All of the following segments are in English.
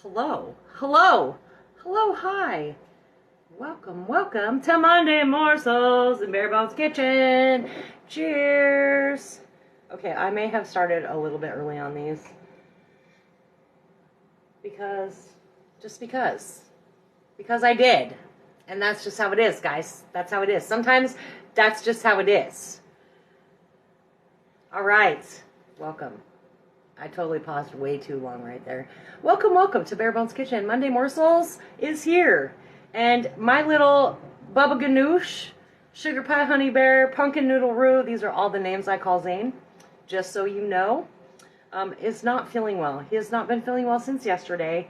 Hello, hello, hello, hi. Welcome to Monday Morsels in Bare Bones Kitchen. Cheers. Okay, I may have started a little bit early on these. Just because I did. And that's just how it is, guys. That's how it is. Sometimes that's just how it is. All right, welcome. I totally paused way too long right there. Welcome to Bare Bones Kitchen. Monday Morsels is here. And my little Bubba Ganoush, Sugar Pie Honey Bear, Pumpkin Noodle Roux, these are all the names I call Zane, just so you know, is not feeling well. He has not been feeling well since yesterday.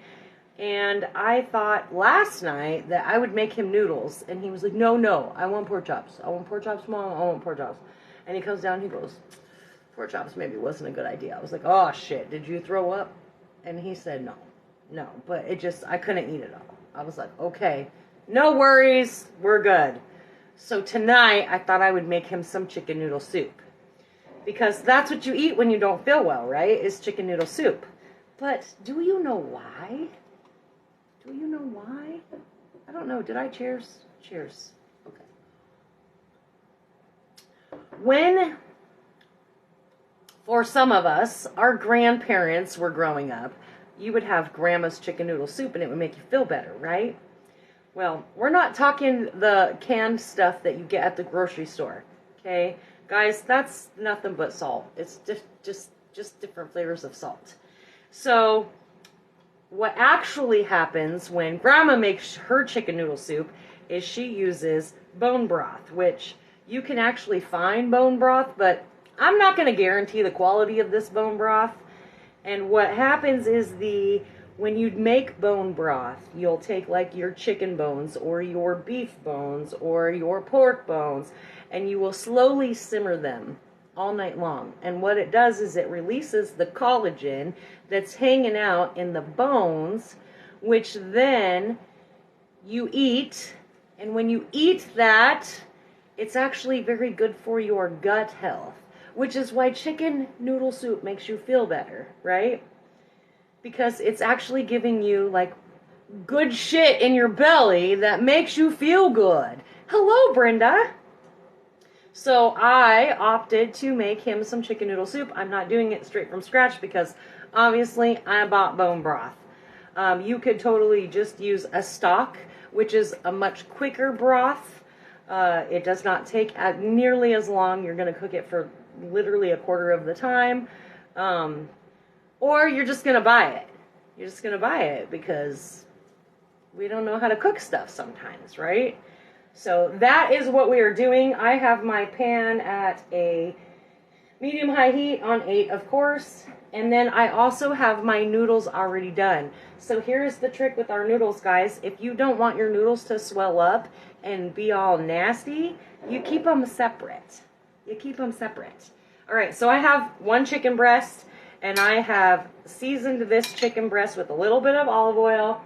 And I thought last night that I would make him noodles. And he was like, no, I want pork chops. I want pork chops, Mom. I want pork chops. And he comes down, he goes, pork chops maybe wasn't a good idea. I was like, oh shit, did you throw up? And he said no, but I couldn't eat it all. I was like, okay, no worries, we're good. So tonight I thought I would make him some chicken noodle soup, because that's what you eat when you don't feel well, right? Is chicken noodle soup. But do you know why? I don't know. Did I cheers? Cheers. Okay. For some of us, our grandparents were growing up, you would have grandma's chicken noodle soup and it would make you feel better, right? Well, we're not talking the canned stuff that you get at the grocery store, okay? Guys, that's nothing but salt. It's just different flavors of salt. So what actually happens when grandma makes her chicken noodle soup is she uses bone broth, which you can actually find bone broth, but I'm not going to guarantee the quality of this bone broth. And what happens is when you make bone broth, you'll take like your chicken bones or your beef bones or your pork bones, and you will slowly simmer them all night long. And what it does is it releases the collagen that's hanging out in the bones, which then you eat. And when you eat that, it's actually very good for your gut health. Which is why chicken noodle soup makes you feel better, right? Because it's actually giving you like good shit in your belly that makes you feel good. Hello, Brenda. So I opted to make him some chicken noodle soup. I'm not doing it straight from scratch because obviously I bought bone broth. You could totally just use a stock, which is a much quicker broth. It does not take nearly as long. You're going to cook it for literally a quarter of the time, or you're just gonna buy it because we don't know how to cook stuff sometimes, right? So that is what we are doing. I have my pan at a medium-high heat on 8, of course, and then I also have my noodles already done. So here's the trick with our noodles, guys. If you don't want your noodles to swell up and be all nasty, you keep them separate. All right, so I have one chicken breast, and I have seasoned this chicken breast with a little bit of olive oil.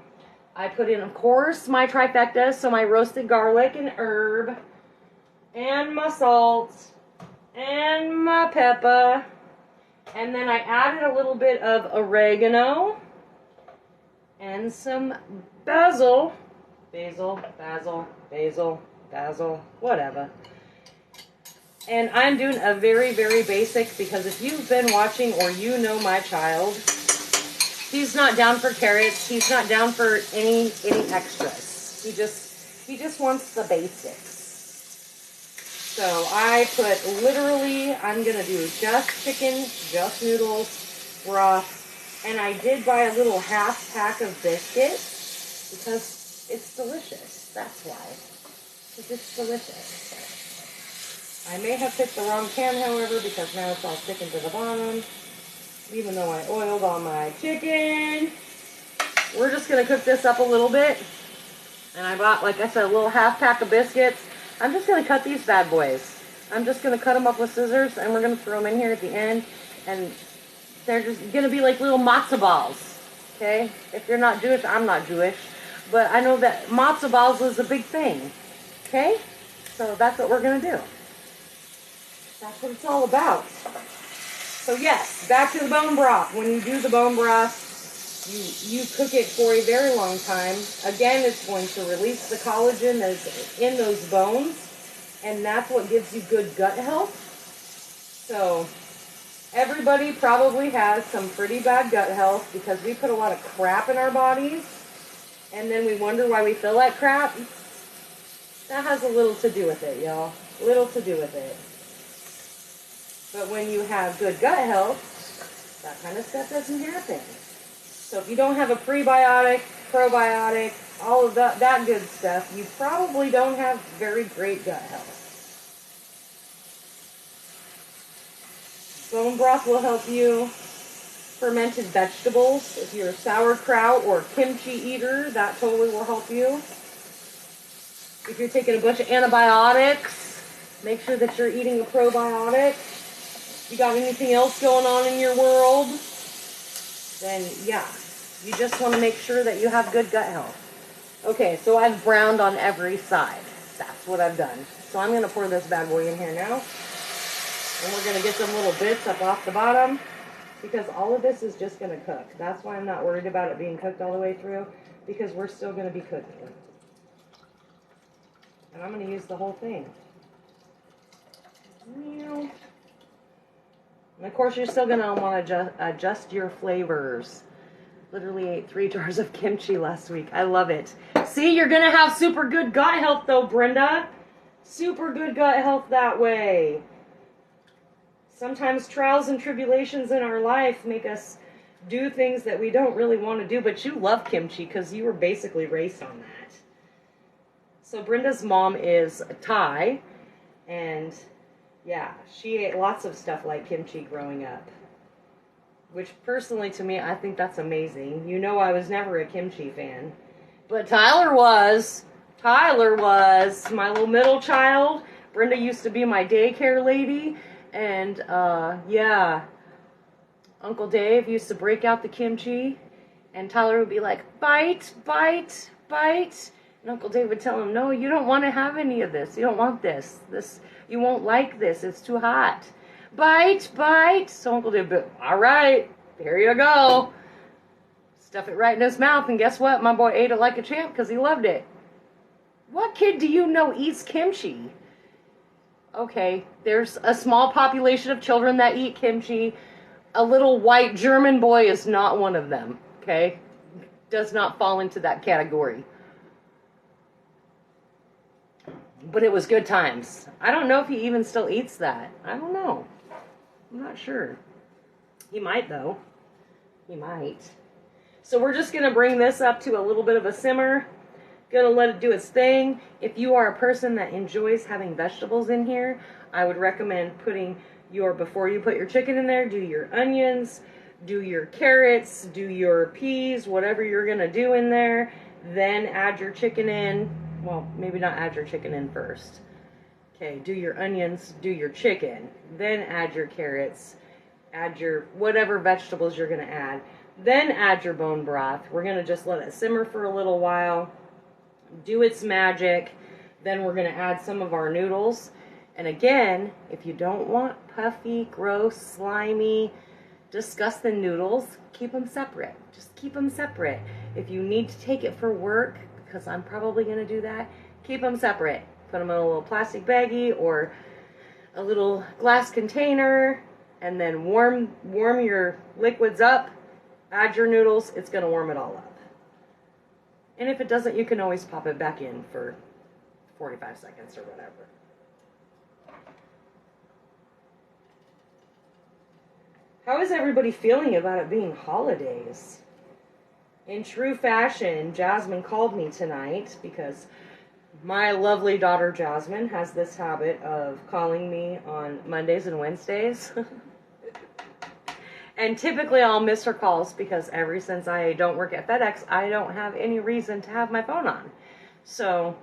I put in, of course, my trifecta, so my roasted garlic and herb, and my salt, and my pepper, and then I added a little bit of oregano, and some basil, whatever. And I'm doing a very, very basic, because if you've been watching or you know my child, he's not down for carrots. He's not down for any extras. He just wants the basics. So I put I'm going to do just chicken, just noodles, broth. And I did buy a little half pack of biscuits because it's delicious. That's why. Because it's delicious. I may have picked the wrong pan, however, because now it's all sticking to the bottom, even though I oiled all my chicken. We're just going to cook this up a little bit. And I bought, like I said, a little half pack of biscuits. I'm just going to cut these bad boys. I'm just going to cut them up with scissors, and we're going to throw them in here at the end. And they're just going to be like little matzo balls, okay? If you're not Jewish, I'm not Jewish. But I know that matzo balls is a big thing, okay? So that's what we're going to do. That's what it's all about. So yes, back to the bone broth. When you do the bone broth, You cook it for a very long time. Again, it's going to release the collagen that's in those bones, and that's what gives you good gut health. So everybody probably has some pretty bad gut health because we put a lot of crap in our bodies, and then we wonder why we feel like crap. That has a little to do with it, y'all. Little to do with it. But when you have good gut health, that kind of stuff doesn't happen. So if you don't have a prebiotic, probiotic, all of that good stuff, you probably don't have very great gut health. Bone broth will help you. Fermented vegetables, if you're a sauerkraut or kimchi eater, that totally will help you. If you're taking a bunch of antibiotics, make sure that you're eating a probiotic. If you got anything else going on in your world, then yeah, you just want to make sure that you have good gut health. Okay, so I've browned on every side. That's what I've done. So I'm going to pour this bad boy in here now. And we're going to get some little bits up off the bottom because all of this is just going to cook. That's why I'm not worried about it being cooked all the way through, because we're still going to be cooking. And I'm going to use the whole thing. And of course, you're still going to want to adjust your flavors. Literally ate 3 jars of kimchi last week. I love it. See, you're going to have super good gut health though, Brenda. Super good gut health that way. Sometimes trials and tribulations in our life make us do things that we don't really want to do, but you love kimchi because you were basically raised on that. So Brenda's mom is Thai, and yeah, she ate lots of stuff like kimchi growing up. Which personally to me, I think that's amazing. You know, I was never a kimchi fan. But Tyler was. Tyler was my little middle child. Brenda used to be my daycare lady. And, yeah. Uncle Dave used to break out the kimchi. And Tyler would be like, bite, bite, bite. And Uncle Dave would tell him, no, you don't want to have any of this. You don't want this. You won't like this. It's too hot. Bite, bite. So Uncle Dave would be, all right, here you go. Stuff it right in his mouth, and guess what? My boy ate it like a champ because he loved it. What kid do you know eats kimchi? Okay, there's a small population of children that eat kimchi. A little white German boy is not one of them, okay? Does not fall into that category. But it was good times. I don't know if he even still eats that. I don't know. I'm not sure. He might, though. He might. So we're just going to bring this up to a little bit of a simmer. Going to let it do its thing. If you are a person that enjoys having vegetables in here, I would recommend putting before you put your chicken in there, do your onions, do your carrots, do your peas, whatever you're going to do in there. Then add your chicken in. Well, maybe not add your chicken in first. Okay, do your onions, do your chicken, then add your carrots, add your whatever vegetables you're going to add, then add your bone broth. We're going to just let it simmer for a little while, do its magic, then we're going to add some of our noodles. And again, if you don't want puffy, gross, slimy, disgusting noodles, keep them separate. Just keep them separate. If you need to take it for work, because I'm probably going to do that, keep them separate. Put them in a little plastic baggie or a little glass container, and then warm your liquids up, add your noodles, it's going to warm it all up. And if it doesn't, you can always pop it back in for 45 seconds or whatever. How is everybody feeling about it being holidays? In true fashion, Jasmine called me tonight because my lovely daughter Jasmine has this habit of calling me on Mondays and Wednesdays. And typically I'll miss her calls because ever since I don't work at FedEx, I don't have any reason to have my phone on. So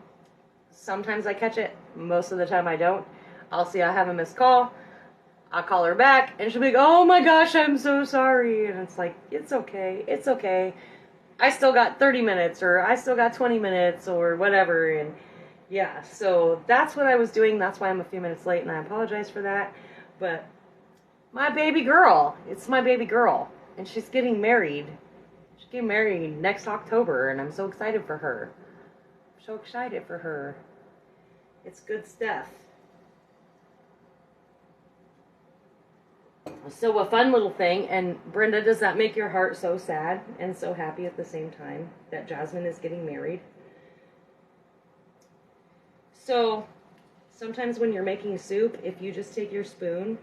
sometimes I catch it, most of the time I don't. I'll see I have a missed call. I'll call her back and she'll be like, oh my gosh, I'm so sorry. And it's like, it's okay, it's okay. I still got 30 minutes or I still got 20 minutes or whatever. And yeah, so that's what I was doing. That's why I'm a few minutes late, and I apologize for that. But my baby girl, it's my baby girl, and she's getting married. getting married next October, and I'm so excited for her. So excited for her. It's good stuff. So a fun little thing, and Brenda, does that make your heart so sad and so happy at the same time that Jasmine is getting married? So sometimes when you're making soup, if you just take your spoon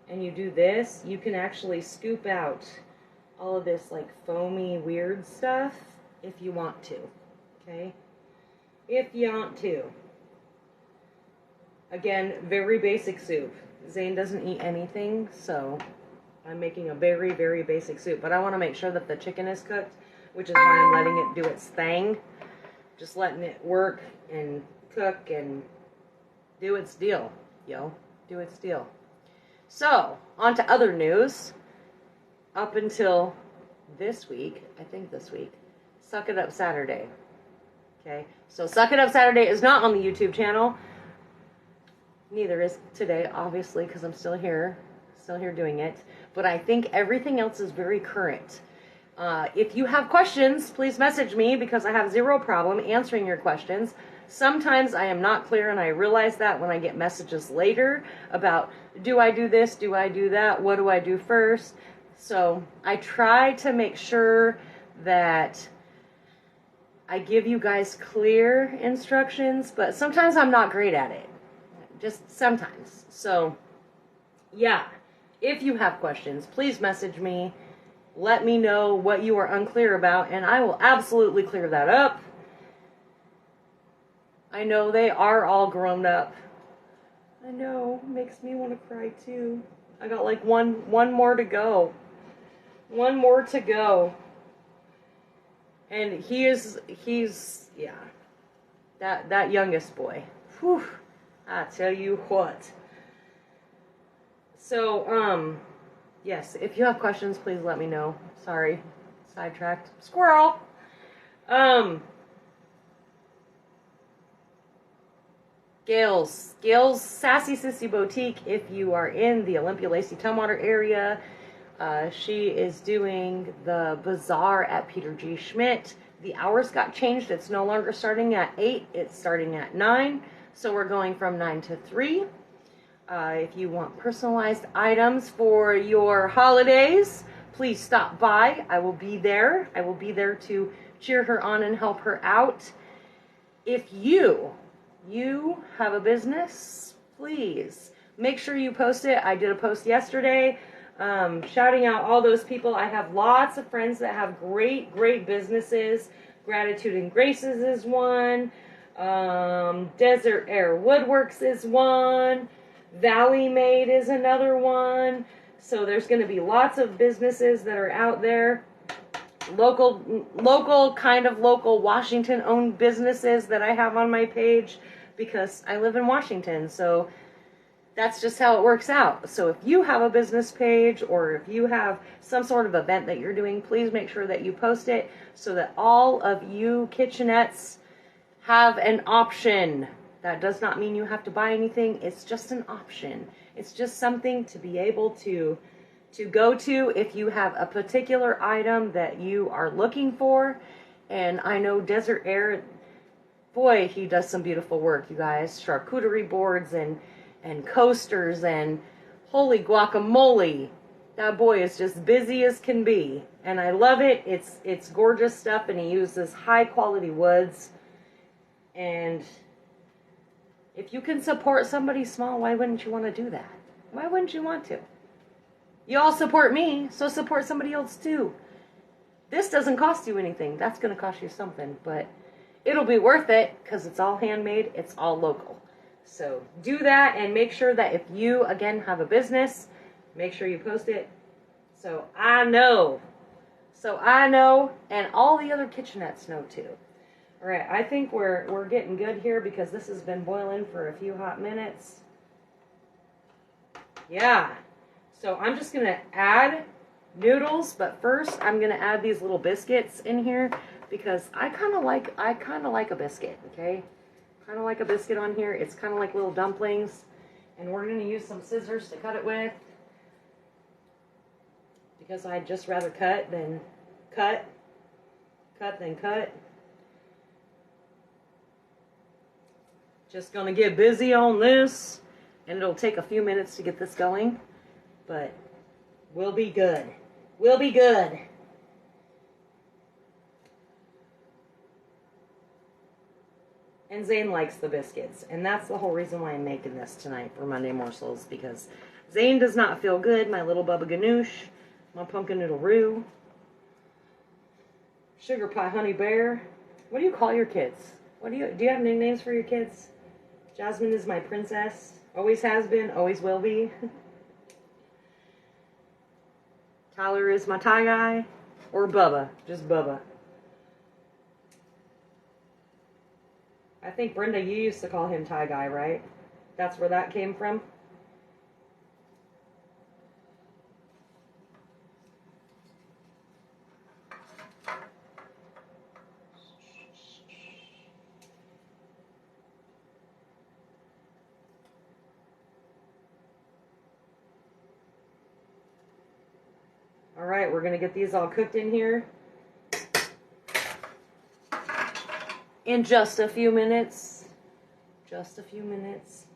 and you do this, you can actually scoop out all of this like foamy weird stuff if you want to, okay? If you want to. Again, very basic soup. Zane doesn't eat anything, so I'm making a very, very basic soup. But I want to make sure that the chicken is cooked, which is why I'm letting it do its thing. Just letting it work and cook and do its deal, yo. Do its deal. So, on to other news. Up until this week, I think this week, Suck It Up Saturday. Okay, so Suck It Up Saturday is not on the YouTube channel. Neither is today, obviously, because I'm still here doing it. But I think everything else is very current. If you have questions, please message me, because I have zero problem answering your questions. Sometimes I am not clear, and I realize that when I get messages later about, do I do this, do I do that, what do I do first? So I try to make sure that I give you guys clear instructions, but sometimes I'm not great at it. Just sometimes. So, yeah. If you have questions, please message me. Let me know what you are unclear about, and I will absolutely clear that up. I know they are all grown up. I know. Makes me want to cry, too. I got like one more to go. One more to go. And he's yeah. That youngest boy. Whew. I tell you what. So, yes, if you have questions, please let me know. Sorry. Sidetracked. Squirrel. Gail's Sassy Sissy Boutique, if you are in the Olympia Lacey Tumwater area. She is doing the bazaar at Peter G. Schmidt. The hours got changed. It's no longer starting at 8. It's starting at 9. So we're going from 9 to 3. If you want personalized items for your holidays, please stop by. I will be there. I will be there to cheer her on and help her out. If you have a business, please make sure you post it. I did a post yesterday shouting out all those people. I have lots of friends that have great businesses. Gratitude and Graces is one. Desert Air Woodworks is one. Valley Made is another one. So there's going to be lots of businesses that are out there. Local Washington owned businesses that I have on my page, because I live in Washington. So that's just how it works out. So if you have a business page, or if you have some sort of event that you're doing, please make sure that you post it so that all of you kitchenettes have an option. That does not mean you have to buy anything. It's just an option. It's just something to be able to go to if you have a particular item that you are looking for. And I know Desert Air, boy, he does some beautiful work, you guys. Charcuterie boards and coasters, and holy guacamole. That boy is just busy as can be. And I love it. It's gorgeous stuff, and he uses high quality woods. And if you can support somebody small, why wouldn't you want to do that? Why wouldn't you want to? You all support me, so support somebody else too. This doesn't cost you anything. That's going to cost you something, but it'll be worth it because it's all handmade. It's all local. So do that, and make sure that if you, again, have a business, make sure you post it so I know. And all the other kitchenettes know too. All right, I think we're getting good here, because this has been boiling for a few hot minutes. Yeah. So I'm just going to add noodles, but first I'm going to add these little biscuits in here, because I kind of like a biscuit, okay? Kind of like a biscuit on here. It's kind of like little dumplings, and we're going to use some scissors to cut it with, because I'd just rather cut than cut. Cut, then cut. Just gonna get busy on this, and it'll take a few minutes to get this going, but we'll be good. We'll be good. And Zane likes the biscuits, and that's the whole reason why I'm making this tonight for Monday Morsels, because Zane does not feel good. My little Bubba Ganoush, my pumpkin noodle roux, Sugar Pie Honey Bear. What do you call your kids? Do you have nicknames for your kids? Jasmine is my princess. Always has been, always will be. Tyler is my tie guy. Or Bubba. Just Bubba. I think, Brenda, you used to call him tie guy, right? That's where that came from? Alright, we're going to get these all cooked in here in just a few minutes. Just a few minutes.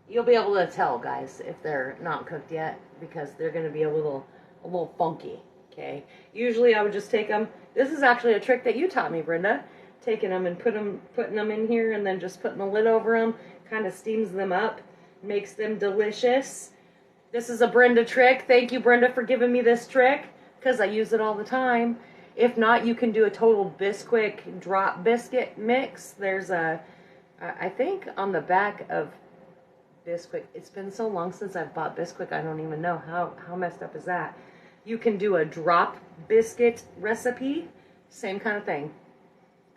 You'll be able to tell, guys, if they're not cooked yet, because they're going to be a little funky, okay? Usually I would just take them. This is actually a trick that you taught me, Brenda. Taking them and putting them in here and then just putting the lid over them. Kind of steams them up. Makes them delicious. This is a Brenda trick. Thank you, Brenda, for giving me this trick, because I use it all the time. If not, you can do a total Bisquick drop biscuit mix. There's I think on the back of Bisquick, it's been so long since I've bought Bisquick, I don't even know how messed up is that. You can do a drop biscuit recipe, same kind of thing.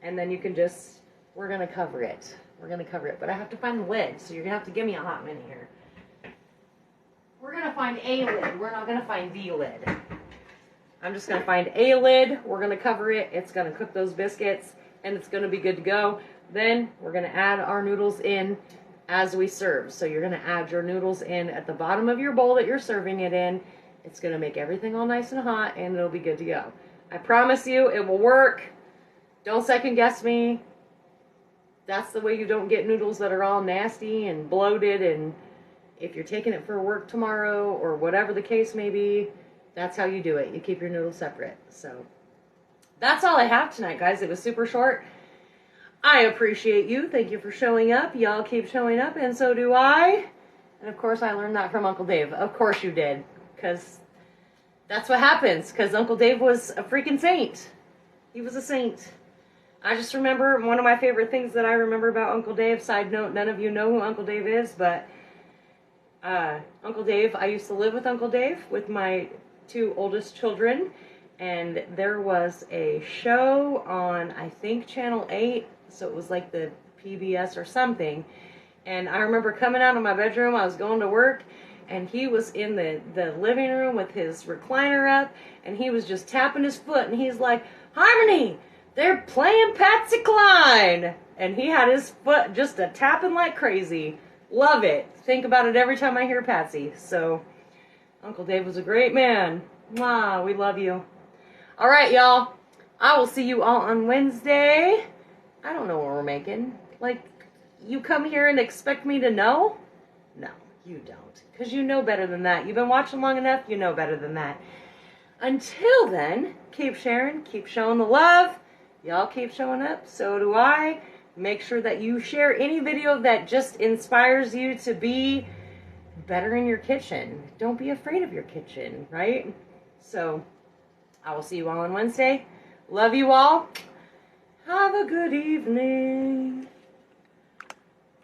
And then you can just, we're going to cover it. We're going to cover it, but I have to find the lid, so you're going to have to give me a hot minute here. We're going to find a lid. We're not going to find the lid. I'm just going to find a lid. We're going to cover it. It's going to cook those biscuits, and it's going to be good to go. Then we're going to add our noodles in as we serve. So you're going to add your noodles in at the bottom of your bowl that you're serving it in. It's going to make everything all nice and hot, and it'll be good to go. I promise you it will work. Don't second guess me. That's the way you don't get noodles that are all nasty and bloated, and if you're taking it for work tomorrow or whatever the case may be, that's how you do it. You keep your noodles separate. So that's all I have tonight, guys. It was super short. I appreciate you. Thank you for showing up. Y'all keep showing up, and so do I. And of course, I learned that from Uncle Dave. Of course you did, because that's what happens, because Uncle Dave was a freaking saint. He was a saint. I just remember one of my favorite things that I remember about Uncle Dave. Side note, none of you know who Uncle Dave is, but Uncle Dave, I used to live with Uncle Dave with my two oldest children, and there was a show on, I think, Channel 8, so it was like the PBS or something, and I remember coming out of my bedroom, I was going to work, and he was in the living room with his recliner up, and he was just tapping his foot, and he's like, "Harmony, they're playing Patsy Cline!" And he had his foot just a-tapping like crazy. Love it. Think about it every time I hear Patsy. So, Uncle Dave was a great man. Mwah, we love you. All right, y'all. I will see you all on Wednesday. I don't know what we're making. Like, you come here and expect me to know? No, you don't. Because you know better than that. You've been watching long enough, you know better than that. Until then, keep sharing, keep showing the love. Y'all keep showing up, so do I. Make sure that you share any video that just inspires you to be better in your kitchen. Don't be afraid of your kitchen, right? So, I will see you all on Wednesday. Love you all. Have a good evening.